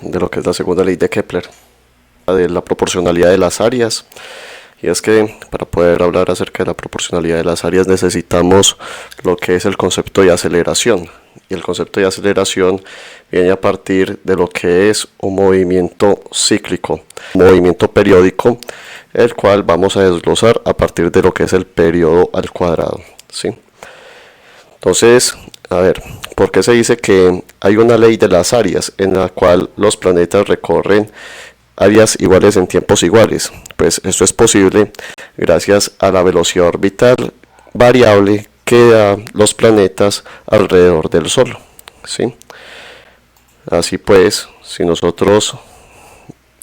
de lo que es la segunda ley de Kepler, de la proporcionalidad de las áreas. Y es que para poder hablar acerca de la proporcionalidad de las áreas necesitamos lo que es el concepto de aceleración. Y el concepto de aceleración viene a partir de lo que es un movimiento cíclico, un movimiento periódico, el cual vamos a desglosar a partir de lo que es el periodo al cuadrado, ¿sí? Entonces, a ver, ¿por qué se dice que hay una ley de las áreas en la cual los planetas recorren áreas iguales en tiempos iguales? Pues esto es posible gracias a la velocidad orbital variable que da los planetas alrededor del Sol, ¿sí? Así pues, si nosotros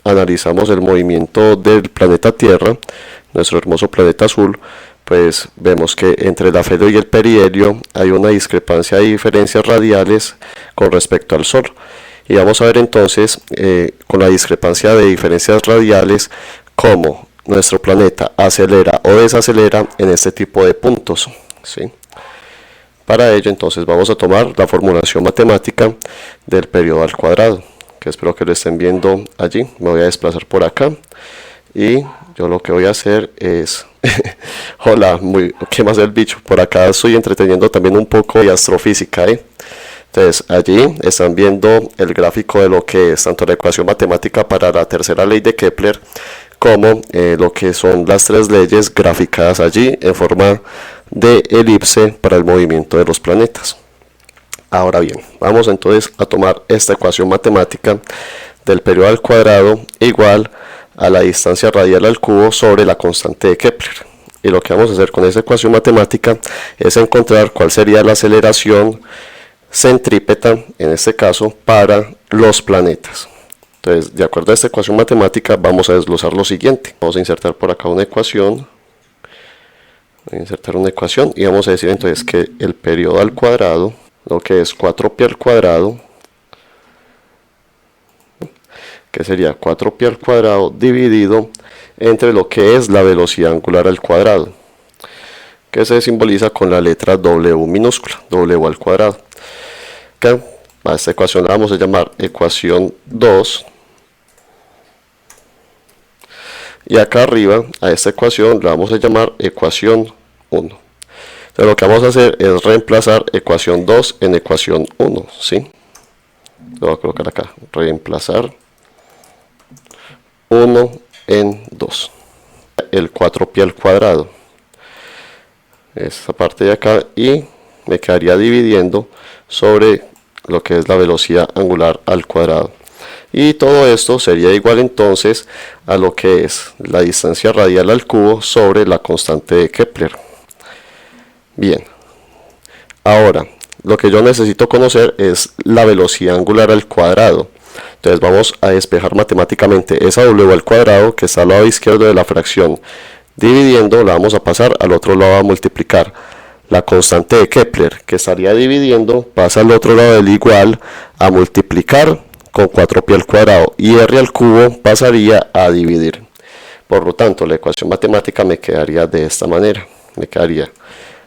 analizamos el movimiento del planeta Tierra, nuestro hermoso planeta azul, pues vemos que entre el afelio y el perihelio hay una discrepancia de diferencias radiales con respecto al Sol. Y vamos a ver entonces, con la discrepancia de diferencias radiales, cómo nuestro planeta acelera o desacelera en este tipo de puntos, ¿sí? Para ello entonces vamos a tomar la formulación matemática del periodo al cuadrado, que espero que lo estén viendo allí. Me voy a desplazar por acá y yo lo que voy a hacer es hola, ¿qué más el bicho? Por acá estoy entreteniendo también un poco de astrofísica, Entonces allí están viendo el gráfico de lo que es tanto la ecuación matemática para la tercera ley de Kepler como lo que son las tres leyes graficadas allí en forma de elipse para el movimiento de los planetas. Ahora bien, vamos entonces a tomar esta ecuación matemática del periodo al cuadrado igual a la distancia radial al cubo sobre la constante de Kepler. Y lo que vamos a hacer con esa ecuación matemática es encontrar cuál sería la aceleración centrípeta, en este caso, para los planetas. Entonces, de acuerdo a esta ecuación matemática, vamos a desglosar lo siguiente. Vamos a insertar por acá una ecuación. Voy a insertar una ecuación y vamos a decir entonces que el periodo al cuadrado, lo que es 4π al cuadrado, que sería 4π al cuadrado dividido entre lo que es la velocidad angular al cuadrado, que se simboliza con la letra W minúscula, W al cuadrado. Que a esta ecuación la vamos a llamar ecuación 2. Y acá arriba a esta ecuación la vamos a llamar ecuación 1. Entonces lo que vamos a hacer es reemplazar ecuación 2 en ecuación 1, ¿sí? Lo voy a colocar acá, reemplazar 1 en 2. El 4π al cuadrado, esta parte de acá, y me quedaría dividiendo sobre lo que es la velocidad angular al cuadrado. Y todo esto sería igual entonces a lo que es la distancia radial al cubo sobre la constante de Kepler. Bien, ahora lo que yo necesito conocer es la velocidad angular al cuadrado. Entonces vamos a despejar matemáticamente esa W al cuadrado que está al lado izquierdo de la fracción. Dividiendo la vamos a pasar al otro lado a multiplicar. La constante de Kepler que estaría dividiendo pasa al otro lado del igual a multiplicar con 4π al cuadrado y r al cubo pasaría a dividir. Por lo tanto, la ecuación matemática me quedaría de esta manera. Me quedaría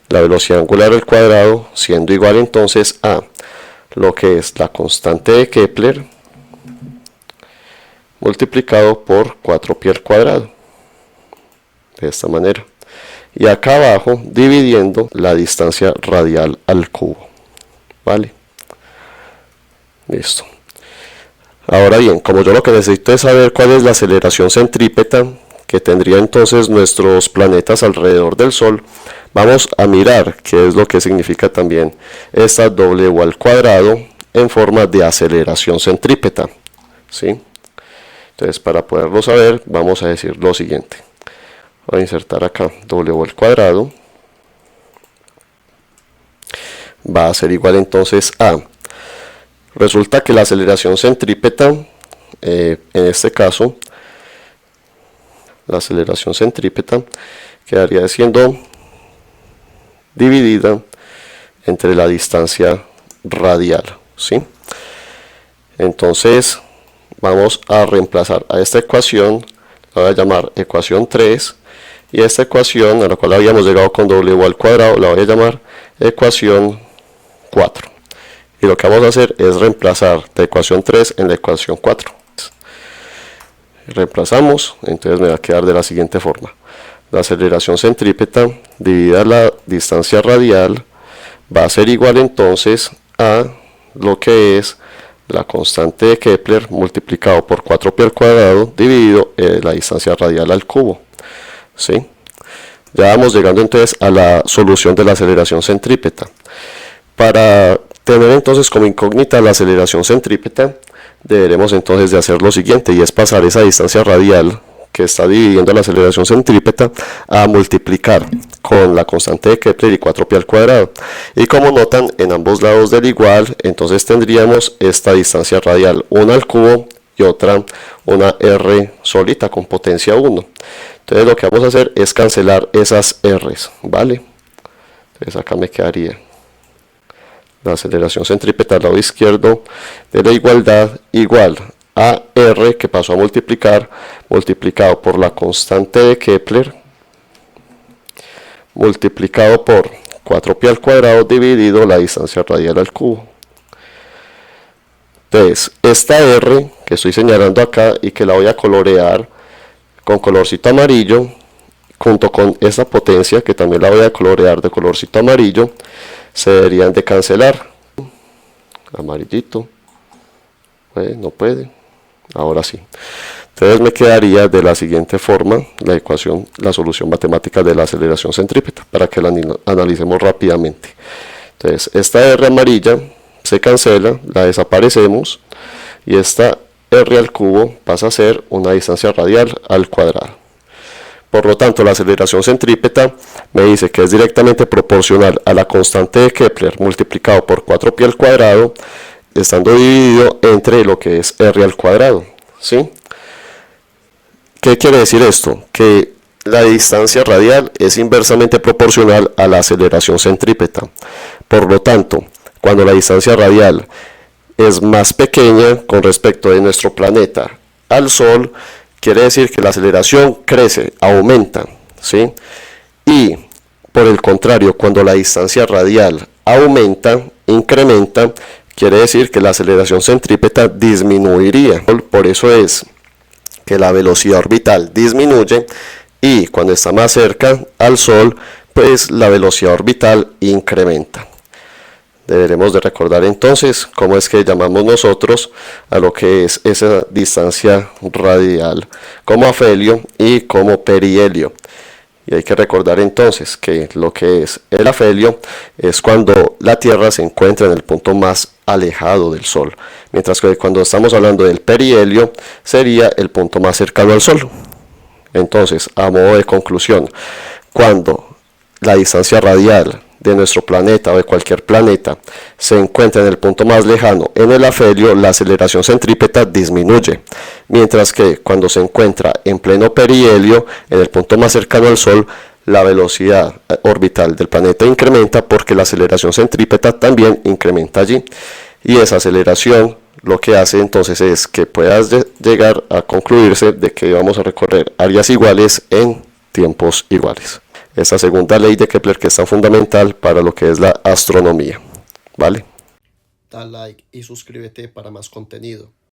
la velocidad angular al cuadrado siendo igual entonces a lo que es la constante de Kepler multiplicado por 4π al cuadrado. De esta manera. Y acá abajo dividiendo la distancia radial al cubo. ¿Vale? Listo. Ahora bien, como yo lo que necesito es saber cuál es la aceleración centrípeta que tendría entonces nuestros planetas alrededor del Sol, vamos a mirar qué es lo que significa también esta W al cuadrado en forma de aceleración centrípeta, ¿sí? Entonces, para poderlo saber, vamos a decir lo siguiente. Voy a insertar acá W al cuadrado. Va a ser igual entonces a... Resulta que la aceleración centrípeta, en este caso, la aceleración centrípeta quedaría siendo dividida entre la distancia radial, ¿sí? Entonces vamos a reemplazar a esta ecuación, la voy a llamar ecuación 3, y esta ecuación a la cual habíamos llegado con W al cuadrado la voy a llamar ecuación 4. Y lo que vamos a hacer es reemplazar la ecuación 3 en la ecuación 4. Reemplazamos, entonces me va a quedar de la siguiente forma. La aceleración centrípeta dividida la distancia radial va a ser igual entonces a lo que es la constante de Kepler multiplicado por 4pi al cuadrado dividido la distancia radial al cubo. ¿Sí? Ya vamos llegando entonces a la solución de la aceleración centrípeta. Para tener entonces como incógnita la aceleración centrípeta, deberemos entonces de hacer lo siguiente, y es pasar esa distancia radial que está dividiendo la aceleración centrípeta a multiplicar con la constante de Kepler y 4pi al cuadrado. Y como notan, en ambos lados del igual, entonces tendríamos esta distancia radial, una al cubo y otra una r solita con potencia 1. Entonces lo que vamos a hacer es cancelar esas r's, ¿vale? Entonces acá me quedaría la aceleración centrípeta al lado izquierdo de la igualdad igual a r, que pasó a multiplicar, multiplicado por la constante de Kepler, multiplicado por 4pi al cuadrado dividido la distancia radial al cubo. Entonces, esta r que estoy señalando acá y que la voy a colorear con colorcito amarillo, junto con esta potencia que también la voy a colorear de colorcito amarillo, se deberían de cancelar. Amarillito, no puede, ahora sí. Entonces me quedaría de la siguiente forma la ecuación, la solución matemática de la aceleración centrípeta, para que la analicemos rápidamente. Entonces esta r amarilla se cancela, la desaparecemos, y esta r al cubo pasa a ser una distancia radial al cuadrado. Por lo tanto, la aceleración centrípeta me dice que es directamente proporcional a la constante de Kepler multiplicado por 4pi al cuadrado, estando dividido entre lo que es r al cuadrado. ¿Sí? ¿Qué quiere decir esto? Que la distancia radial es inversamente proporcional a la aceleración centrípeta. Por lo tanto, cuando la distancia radial es más pequeña con respecto de nuestro planeta al Sol, quiere decir que la aceleración crece, aumenta, ¿sí? Y por el contrario, cuando la distancia radial aumenta, incrementa, quiere decir que la aceleración centrípeta disminuiría. Por eso es que la velocidad orbital disminuye, y cuando está más cerca al Sol, pues la velocidad orbital incrementa. Deberemos de recordar entonces cómo es que llamamos nosotros a lo que es esa distancia radial, como afelio y como perihelio. Y hay que recordar entonces que lo que es el afelio es cuando la Tierra se encuentra en el punto más alejado del Sol, mientras que cuando estamos hablando del perihelio sería el punto más cercano al Sol. Entonces, a modo de conclusión, cuando la distancia radial de nuestro planeta o de cualquier planeta se encuentra en el punto más lejano en el afelio, la aceleración centrípeta disminuye, mientras que cuando se encuentra en pleno perihelio, en el punto más cercano al Sol, la velocidad orbital del planeta incrementa, porque la aceleración centrípeta también incrementa allí, y esa aceleración lo que hace entonces es que puedas llegar a concluirse de que vamos a recorrer áreas iguales en tiempos iguales. Esta segunda ley de Kepler, que es tan fundamental para lo que es la astronomía, ¿vale? Da like y suscríbete para más contenido.